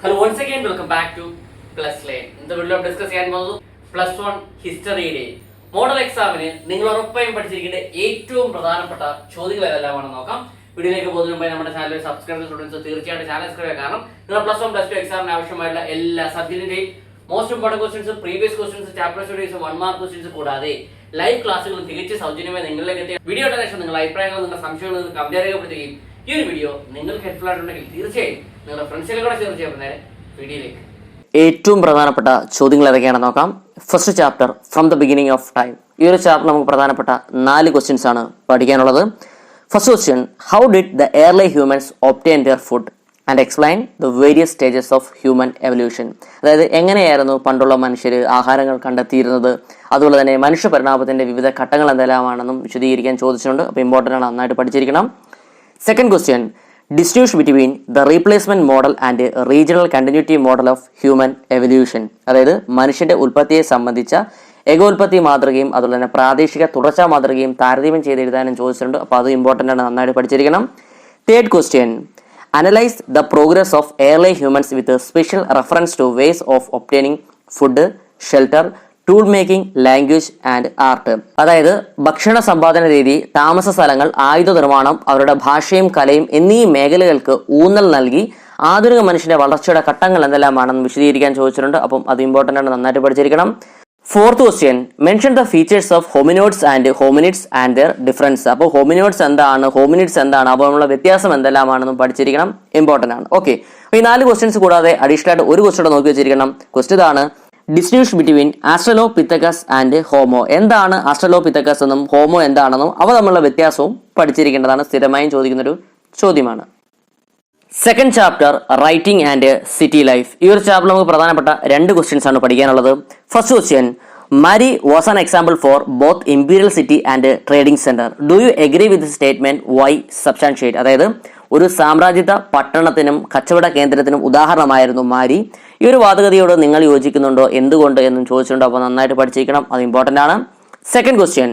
Hello, once again, welcome back to Plus Lane. In the video, discuss Plus 1 History Day. Model എക്സാമിന് നിങ്ങൾ ഉറപ്പായും പഠിച്ചിരിക്കേണ്ട ഏറ്റവും പ്രധാനപ്പെട്ട ചോദ്യങ്ങൾ ഏതെല്ലാമാണെന്ന് നോക്കാം. വീഡിയോയിലേക്ക് പോകുന്നതിന് മുമ്പ് നമ്മുടെ ചാനൽ സബ്സ്ക്രൈബ് സ്റ്റുഡൻസ് തീർച്ചയായിട്ടും ചാനൽ സബ്സ്ക്രൈബ് ചെയ്യുക. കാരണം നിങ്ങൾ പ്ലസ് 1 പ്ലസ് 2 എക്സാമിന് ആവശ്യമായുള്ള എല്ലാ സബ്ജക്റ്റിന്റെയും most important questions, previous questions, chapter studies, 1 mark questions കൂടാതെ ലൈവ് ക്ലാസ്സുകളും തികച്ച് സൗജന്യമായി നിങ്ങളിലേക്ക് എത്തിയ വീഡിയോ ശേഷം നിങ്ങളുടെ അഭിപ്രായങ്ങൾ, നിങ്ങളുടെ സംശയങ്ങൾ കമന്റ് രേഖപ്പെടുത്തുകയും ഈ ഒരു വീഡിയോ നിങ്ങൾക്ക് ഹെൽപ്ഫുൾ ആയിട്ടുണ്ടെങ്കിൽ തീർച്ചയായും നിങ്ങളുടെ ഫ്രണ്ട്സിനെ കൂടെ ഷെയർ ചെയ്യുന്ന വീഡിയോയിലേക്ക് ഏറ്റവും പ്രധാനപ്പെട്ട ചോദ്യങ്ങൾ ഏതൊക്കെയാണെന്ന് നോക്കാം. First chapter from the beginning of time. ഈ ഒരു ചാപ്റ്റർ നമുക്ക് പ്രധാനപ്പെട്ട 4 ക്വസ്റ്റ്യൻസ് ആണ് പഠിക്കാനുള്ളത്. First question, how did the early humans obtain their food and explain the various stages of human evolution. അതായത് എങ്ങനെയായിരുന്നു പണ്ടുള്ള മനുഷ്യർ ആഹാരങ്ങൾ കണ്ടെത്തിയിരുന്നത്, അതുപോലെ തന്നെ മനുഷ്യ പരിണാമത്തിന്റെ വിവിധ ഘട്ടങ്ങൾ എന്തെല്ലാമാണെന്നും വിശദീകരിക്കാൻ ചോദിച്ചിട്ടുണ്ട്. അപ്പോൾ ഇമ്പോർട്ടൻ്റ് ആണ്, നന്നായിട്ട് പഠിച്ചിരിക്കണം. Second question, distinguish between the replacement model and regional continuity model of human evolution. അതായത് മനുഷ്യന്റെ ഉൽപ്പത്തിയെ സംബന്ധിച്ച ഏകോൽപ്പത്തി മാതൃകയും അതുപോലെ തന്നെ പ്രാദേശിക തുടർച്ചാ മാതൃകയും താരതമ്യം ചെയ്ത് എഴുതാനും ചോദിച്ചിട്ടുണ്ട്. അപ്പോൾ അത് ഇമ്പോർട്ടൻ്റ് ആണ്, നന്നായിട്ട് പഠിച്ചിരിക്കണം. Third question, analyse the progress of early humans with special reference two ways of obtaining food, shelter, tool making, language and art. അതായത് ഭക്ഷണ സമ്പാദന രീതി, താമസ സ്ഥലങ്ങൾ, ആയുധ നിർമ്മാണം, അവരുടെ ഭാഷയും കലയും എന്നീ മേഖലകൾക്ക് ഊന്നൽ നൽകി ആധുനിക മനുഷ്യന്റെ വളർച്ചയുടെ ഘട്ടങ്ങൾ എന്തെല്ലാമാണെന്ന് വിശദീകരിക്കാൻ ചോദിച്ചിട്ടുണ്ട്. അപ്പം അത് ഇമ്പോർട്ടൻ്റ് ആണ്, നന്നായിട്ട് പഠിച്ചിരിക്കണം. Fourth question, mention the features of hominoids and hominids and their difference. അപ്പോൾ ഹോമിനോയിഡ്സ് എന്താണ്, ഹോമിനിഡ്സ് എന്താണ്, അപ്പോൾ ഉള്ള വ്യത്യാസം എന്തെല്ലാമാണെന്നും പഠിച്ചിരിക്കണം. ഇമ്പോർട്ടൻ്റ് ആണ്. ഓക്കെ, ഈ 4 ക്വസ്റ്റ്യൻസ് കൂടാതെ അഡീഷണൽ ആയിട്ട് ഒരു ക്വസ്റ്റ്യൻ നോക്കി വെച്ചിരിക്കണം. ക്വസ്റ്റ്യൻ ഇതാണ്, distinguish between Australopithecus and Homo. എന്താണ് ആസ്ട്രലോപിത്തക്കസ് എന്നും ഹോമോ എന്താണെന്നും അവ തമ്മിലുള്ള വ്യത്യാസവും പഠിച്ചിരിക്കേണ്ടതാണ്. സ്ഥിരമായും ചോദിക്കുന്നൊരു ചോദ്യമാണ്. Second chapter, writing and city life. ഈ ഒരു ചാപ്റ്റർ നമുക്ക് പ്രധാനപ്പെട്ട 2 ക്വസ്റ്റ്യൻസ് ആണ് പഠിക്കാനുള്ളത്. First question, Mari was an example for both imperial city and trading centre. Do you agree with statement, why substantiate. അതായത് ഒരു സാമ്രാജ്യത്വ പട്ടണത്തിനും കച്ചവട കേന്ദ്രത്തിനും ഉദാഹരണമായിരുന്നു മാരി. ഈ ഒരു വാദഗതിയോട് നിങ്ങൾ യോജിക്കുന്നുണ്ടോ, എന്തുകൊണ്ട് എന്നും ചോദിച്ചിട്ടുണ്ടോ. അപ്പോൾ നന്നായിട്ട് പഠിച്ചിരിക്കണം, അത് ഇമ്പോർട്ടൻ്റ് ആണ്. Second question,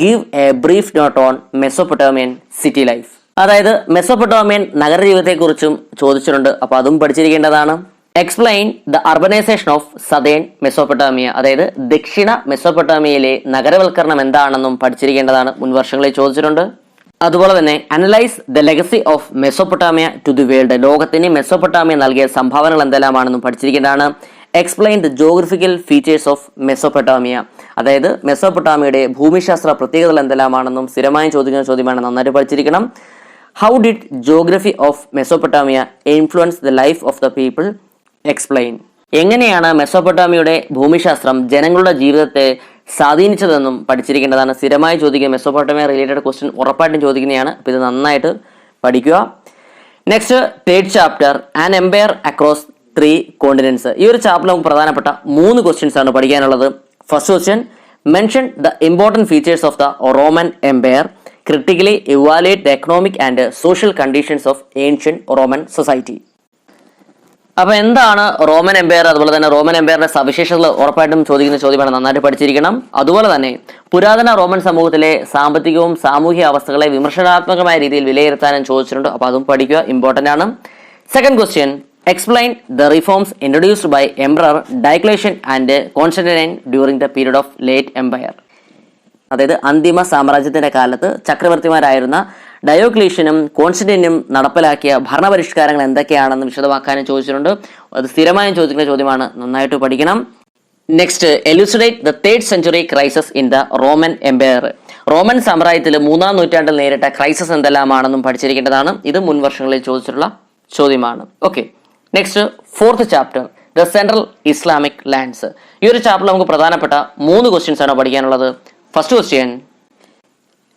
give a brief note on Mesopotamian city life. അതായത് മെസോപ്പൊട്ടേമിയൻ നഗരജീവിതത്തെക്കുറിച്ചും ചോദിച്ചിട്ടുണ്ട്. അപ്പോൾ അതും പഠിച്ചിരിക്കേണ്ടതാണ്. Explain the urbanisation of southern Mesopotamia. അതായത് ദക്ഷിണ മെസോപ്പൊട്ടേമിയയിലെ നഗരവൽക്കരണം എന്താണെന്നും പഠിച്ചിരിക്കേണ്ടതാണ്. മുൻ വർഷങ്ങളിൽ ചോദിച്ചിട്ടുണ്ട്. അതുപോലെ തന്നെ analyse the legacy of Mesopotamia to the world. ലോകത്തിന് മെസോപ്പൊട്ടാമിയ നൽകിയ സംഭാവനകൾ എന്തെല്ലാമാണെന്നും പഠിച്ചിരിക്കേണ്ടതാണ്. Explain the geographical features of Mesopotamia. അതായത് മെസോപ്പൊട്ടാമിയയുടെ ഭൂമിശാസ്ത്ര പ്രത്യേകതകൾ എന്തെല്ലാമാണെന്നും സ്ഥിരമായും ചോദിക്കുന്ന ചോദ്യമാണ്, നന്നായിട്ട് പഠിച്ചിരിക്കണം. How did geography of Mesopotamia influence the life of the people, explain. എങ്ങനെയാണ് മെസോപ്പൊട്ടാമിയയുടെ ഭൂമിശാസ്ത്രം ജനങ്ങളുടെ ജീവിതത്തെ സ്വാധീനിച്ചതെന്നും പഠിച്ചിരിക്കേണ്ടതാണ്. സ്ഥിരമായി ചോദിക്കുക, മെസോപ്പൊട്ടാമിയ റിലേറ്റഡ് ക്വസ്റ്റ്യൻ ഉറപ്പായിട്ടും ചോദിക്കുന്നതാണ്. അപ്പോൾ ഇത് നന്നായിട്ട് പഠിക്കുക. Next, third chapter, an empire across 3 continents. ഈ ഒരു ചാപ്റ്ററിൽ നമുക്ക് പ്രധാനപ്പെട്ട 3 ക്വസ്റ്റ്യൻസ് ആണ് പഠിക്കാനുള്ളത്. First question, mention the important features of the Roman empire, critically evaluate the economic and social conditions of ancient Roman society. അപ്പൊ എന്താണ് റോമൻ എംപയർ, അതുപോലെ തന്നെ റോമൻ എംപയറിന്റെ സവിശേഷതകൾ ഉറപ്പായിട്ടും ചോദിക്കുന്ന ചോദ്യമാണ്, നന്നായിട്ട് പഠിച്ചിരിക്കണം. അതുപോലെ തന്നെ പുരാതന റോമൻ സമൂഹത്തിലെ സാമ്പത്തികവും സാമൂഹിക അവസ്ഥകളെ വിമർശനാത്മകമായ രീതിയിൽ വിലയിരുത്താനും ചോദിച്ചിട്ടുണ്ട്. അപ്പൊ അതും പഠിക്കുക, ഇമ്പോർട്ടന്റ് ആണ്. Second question, explain the reforms introduced by emperor Diocletian and Constantine during the period of late empire. അതായത് അന്തിമ സാമ്രാജ്യത്തിന്റെ കാലത്ത് ചക്രവർത്തിമാരായിരുന്ന ഡയോക്ലീഷ്യനും കോൺസ്റ്റന്റൈനും നടപ്പിലാക്കിയ ഭരണപരിഷ്കാരങ്ങൾ എന്തൊക്കെയാണെന്ന് വിശദമാക്കാനും ചോദിച്ചിട്ടുണ്ട്. അത് സ്ഥിരമായും ചോദിക്കുന്ന ചോദ്യമാണ്, നന്നായിട്ട് പഠിക്കണം. Next, elucidate the 3rd century crisis in the Roman empire. Roman സാമ്രാജ്യത്തിൽ 3-ാം നൂറ്റാണ്ടിൽ നേരിട്ട ക്രൈസിസ് എന്തെല്ലാമാണെന്നും പഠിച്ചിരിക്കേണ്ടതാണ്. ഇത് മുൻ വർഷങ്ങളിൽ ചോദിച്ചിട്ടുള്ള ചോദ്യമാണ്. Okay, next, fourth chapter, the central Islamic lands. ഈ ഒരു ചാപ്റ്ററിൽ നമുക്ക് പ്രധാനപ്പെട്ട 3 ക്വസ്റ്റ്യൻസ് ആണ് പഠിക്കാനുള്ളത്. First question,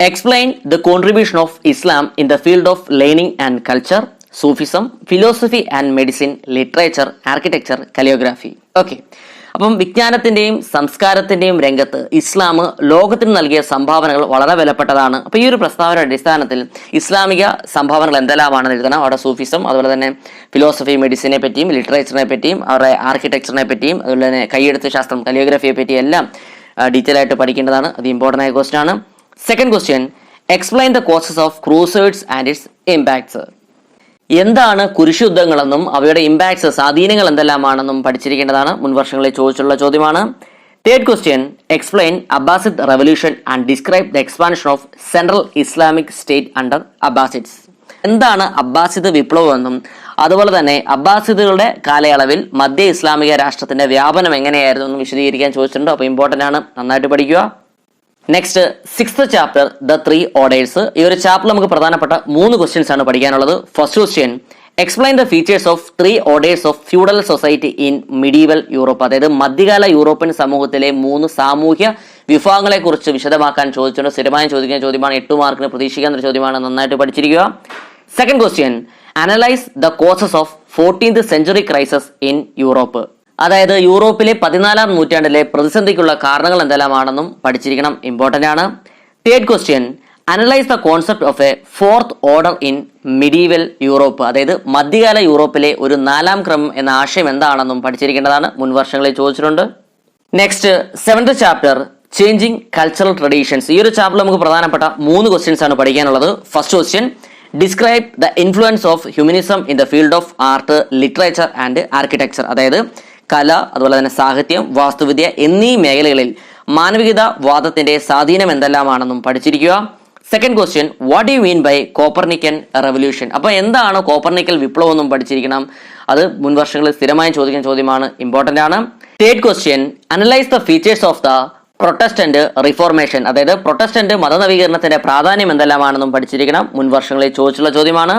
explain the contribution of Islam in the field of learning and culture, sufism, philosophy and medicine, literature, architecture, calligraphy. Okay, അപ്പം വിജ്ഞാനത്തിന്റെയും സംസ്കാരത്തിന്റെയും രംഗത്ത് ഇസ്ലാം ലോകത്തിന് നൽകിയ സംഭാവനകൾ വളരെ വിലപ്പെട്ടതാണ്. അപ്പോൾ ഈ ഒരു പ്രസ്താവനയുടെ അടിസ്ഥാനത്തിൽ ഇസ്ലാമിക സംഭാവനകൾ എന്തെല്ലാമാണെന്ന് എഴുതണം. അവിടെ സൂഫിസം, അതുപോലെ തന്നെ ഫിലോസഫി, മെഡിസിനെ പറ്റിയും ലിറ്ററേച്ചറിനെ പറ്റിയും അവരുടെ ആർക്കിടെക്ചറിനെ പറ്റിയും അതുപോലെ തന്നെ കൈയെഴുത്ത് ശാസ്ത്രം, കലിയോഗ്രാഫിയെ പറ്റിയും എല്ലാം ഡീറ്റെയിൽ ആയിട്ട് പഠിക്കേണ്ടതാണ്. അത് ഇമ്പോർട്ടൻ്റ് ആയ ക്വസ്റ്റ്യൻ ആണ്. Second question, explain the causes of Crusades and its impacts. എന്താണ് കുരിശുദ്ധങ്ങളെന്നും അവയുടെ ഇമ്പാക്ട്സ് സ്വാധീനങ്ങൾ എന്തെല്ലാമാണെന്നും പഠിച്ചിരിക്കേണ്ടതാണ്. മുൻ വർഷങ്ങളിൽ ചോദിച്ചുള്ള ചോദ്യമാണ്. Third question, explain Abbasid revolution and describe the expansion of central Islamic state under Abbasids. എന്താണ് അബ്ബാസിദ് വിപ്ലവം എന്നും അതുപോലെ തന്നെ അബ്ബാസിദുകളുടെ കാലയളവിൽ മധ്യ ഇസ്ലാമിക രാഷ്ട്രത്തിന്റെ വ്യാപനം എങ്ങനെയായിരുന്നു എന്നും വിശദീകരിക്കാൻ ചോദിച്ചിട്ടുണ്ട്. അപ്പോൾ ഇമ്പോർട്ടന്റ് ആണ്, നന്നായിട്ട് പഠിക്കുക. Next 6th chapter the 3 orders. ഈ ഒരു ചാപ്റ്ററിൽ നമുക്ക് പ്രധാനപ്പെട്ട 3 ക്വസ്റ്റ്യൻസ് ആണ് പഠിക്കാനുള്ളത്. First question, explain the features of 3 orders of feudal society in medieval Europe. അതായത് മധ്യകാല യൂറോപ്യൻ സമൂഹത്തിലെ 3 സാമൂഹ്യ വിഭാഗങ്ങളെ കുറിച്ച് വിശദമാക്കാൻ ചോദിച്ചിട്ടുണ്ട്. സ്ഥിരമായും ചോദിക്കുന്ന ചോദ്യമാണ്, 8 മാർക്കിന് പ്രതീക്ഷിക്കാവുന്ന ഒരു ചോദ്യമാണ്, നന്നായിട്ട് പഠിച്ചിരിക്കുക. Second question, analyse the causes of 14th century crisis in Europe. അതായത് യൂറോപ്പിലെ 14ാം നൂറ്റാണ്ടിലെ പ്രതിസന്ധിക്കുള്ള കാരണങ്ങൾ എന്തെല്ലാമാണെന്നും പഠിച്ചിരിക്കണം, ഇമ്പോർട്ടന്റ് ആണ്. Third question, analyse the concept of A 4th order in medieval Europe. അതായത് മധ്യകാല യൂറോപ്പിലെ ഒരു 4ാം ക്രമം എന്ന ആശയം എന്താണെന്നും പഠിച്ചിരിക്കേണ്ടതാണ്, മുൻ വർഷങ്ങളിൽ ചോദിച്ചിട്ടുണ്ട്. Next 7th chapter, changing cultural traditions. ഈ ഒരു ചാപ്റ്ററിൽ നമുക്ക് പ്രധാനപ്പെട്ട 3 ക്വസ്റ്റ്യൻസ് ആണ് പഠിക്കാനുള്ളത്. First question, describe the influence of humanism in the field of art, literature and architecture. അതായത് കല, അതുപോലെ തന്നെ സാഹിത്യം, വാസ്തുവിദ്യ എന്നീ മേഖലകളിൽ മാനവികത വാദത്തിന്റെ സ്വാധീനം എന്തെല്ലാമാണെന്നും പഠിച്ചിരിക്കുക. Second question, what do you mean by Copernican revolution. അപ്പൊ എന്താണ് കോപ്പർനിക്കൽ വിപ്ലവം എന്നും പഠിച്ചിരിക്കണം, അത് മുൻ വർഷങ്ങളിൽ സ്ഥിരമായും ചോദിക്കുന്ന ചോദ്യമാണ്, ഇമ്പോർട്ടന്റ് ആണ്. Third question, analyse the features of the Protestant reformation. അതായത് പ്രൊട്ടസ്റ്റന്റ് മതനവീകരണത്തിന്റെ പ്രാധാന്യം എന്തെല്ലാമാണെന്നും പഠിച്ചിരിക്കണം, മുൻ വർഷങ്ങളിൽ ചോദിച്ചുള്ള ചോദ്യമാണ്.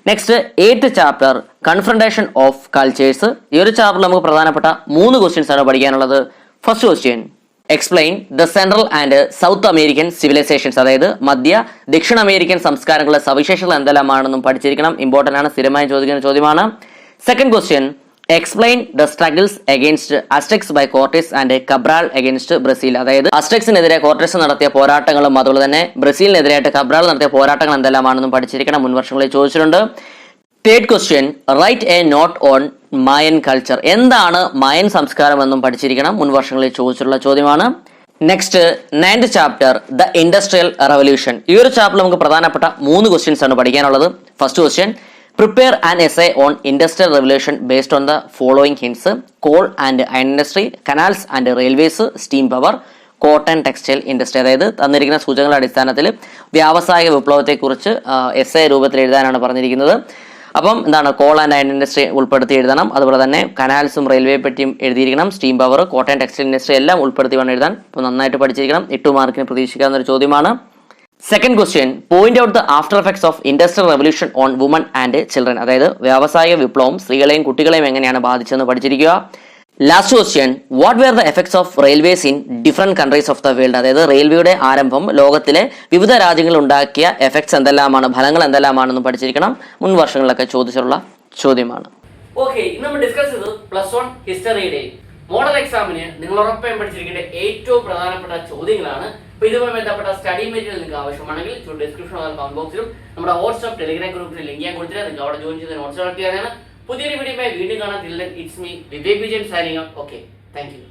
Next 8th chapter, confrontation of cultures. ഈ ഒരു ചാപ്റ്ററിൽ നമുക്ക് പ്രധാനപ്പെട്ട 3 ക്വസ്റ്റ്യൻസ് ആണ് പഠിക്കാനുള്ളത്. First question, explain the central and south American civilisations. അതായത് മധ്യ ദക്ഷിണ അമേരിക്കൻ സംസ്കാരങ്ങളുടെ സവിശേഷതകൾ എന്തെല്ലാമാണെന്നും പഠിച്ചിരിക്കണം, ഇമ്പോർട്ടന്റ് ആണ്, സ്ഥിരമായി ചോദിക്കുന്ന ചോദ്യമാണ്. Second question, explain the struggles against Aztecs by Cortes and Cabral against Brazil. അതായത് അസ്റ്റെക്സിനെതിരെ കോർട്ടേസ് നടത്തിയ പോരാട്ടങ്ങളും അതുപോലെ തന്നെ ബ്രസീലിനെതിരായിട്ട് കബ്രാൾ നടത്തിയ പോരാട്ടങ്ങൾ എന്തെല്ലാമാണെന്നും പഠിച്ചിരിക്കണം, മുൻ വർഷങ്ങളിൽ ചോദിച്ചിട്ടുണ്ട്. Third question, write a note on Mayan culture. എന്താണ് മായൻ സംസ്കാരം എന്നും പഠിച്ചിരിക്കണം, മുൻ വർഷങ്ങളിൽ ചോദിച്ചിട്ടുള്ള ചോദ്യമാണ്. Next 9th chapter, the industrial revolution. ഈ ഒരു ചാപ്റ്ററിൽ നമുക്ക് പ്രധാനപ്പെട്ട 3 ക്വസ്റ്റ്യൻസ് ആണ് പഠിക്കാനുള്ളത്. First question, prepare an essay on industrial revolution based on the following hints: coal and iron industry, canals and railways, steam power, cotton textile industry. അതായത് തന്നിരിക്കുന്ന സൂചനകളുടെ അടിസ്ഥാനത്തിൽ വ്യാവസായിക വിപ്ലവത്തെക്കുറിച്ച് എസ്സേ രൂപത്തിൽ എഴുതാനാണ് പറഞ്ഞിരിക്കുന്നത്. അപ്പം എന്താണ്, കോൾ ആൻഡ് അയൺ ഇൻഡസ്ട്രി ഉൾപ്പെടുത്തി എഴുതണം, അതുപോലെ തന്നെ കനാൽസും റെയിൽവേ പറ്റിയും എഴുതിയിരിക്കണം, steam power, cotton textile industry എല്ലാം ഉൾപ്പെടുത്തി വേണം എഴുതാൻ. അപ്പോൾ നന്നായിട്ട് പഠിച്ചിരിക്കണം, 8 മാർക്കിന് പ്രതീക്ഷിക്കാവുന്ന ഒരു ചോദ്യമാണ്. Second question, point out the after effects of industrial revolution on woman and children. അതായത് വ്യാവസായിക വിപ്ലവം സ്ത്രീകളെയും കുട്ടികളെയും എങ്ങനെയാണ് ബാധിച്ചതെന്ന് പഠിച്ചിരിക്കുക. Last question, what were the effects of railways in different countries of the world. അതായത് റെയിൽവേയുടെ ആരംഭം ലോകത്തിലെ വിവിധ രാജ്യങ്ങളിൽ ഉണ്ടാക്കിയ എഫക്ട്സ് എന്തെല്ലാമാണ്, ഫലങ്ങൾ എന്തെല്ലാമാണെന്ന് പഠിച്ചിരിക്കണം, മുൻ വർഷങ്ങളിലൊക്കെ ചോദിച്ചിട്ടുള്ള ചോദ്യമാണ്. ഓക്കെ, ഇന്ന് നമ്മൾ ഡിസ്കസ് ചെയ്തത് +1 ഹിസ്റ്ററിയുടെ മോഡൽ എക്സാമിന് നിങ്ങൾ ഉറപ്പായും പഠിച്ചിരിക്കേണ്ട ഏറ്റവും പ്രധാനപ്പെട്ട ചോദ്യങ്ങളാണ്. അപ്പോൾ ഇതുമായി ബന്ധപ്പെട്ട സ്റ്റഡി മെറ്റീരിയൽ നിങ്ങൾക്ക് ആവശ്യമാണെങ്കിൽ ഡിസ്ക്രിപ്ഷൻ കമന്റ് ബോക്സിലും നമ്മുടെ വാട്സ്ആപ്പ് ടെലിഗ്രാം ഗ്രൂപ്പിൽ ലിങ്ക് ഞാൻ കൊടുത്തിട്ട് നിങ്ങൾക്ക് അവിടെ ജോയിൻ ചെയ്ത് നോട്ട്സ് കളക്ട് ചെയ്യാനാണ്. പുതിയൊരു വീഡിയോയുമായി വീണ്ടും കാണാൻ. It's me Vivek Vijayan signing off. Okay, thank you.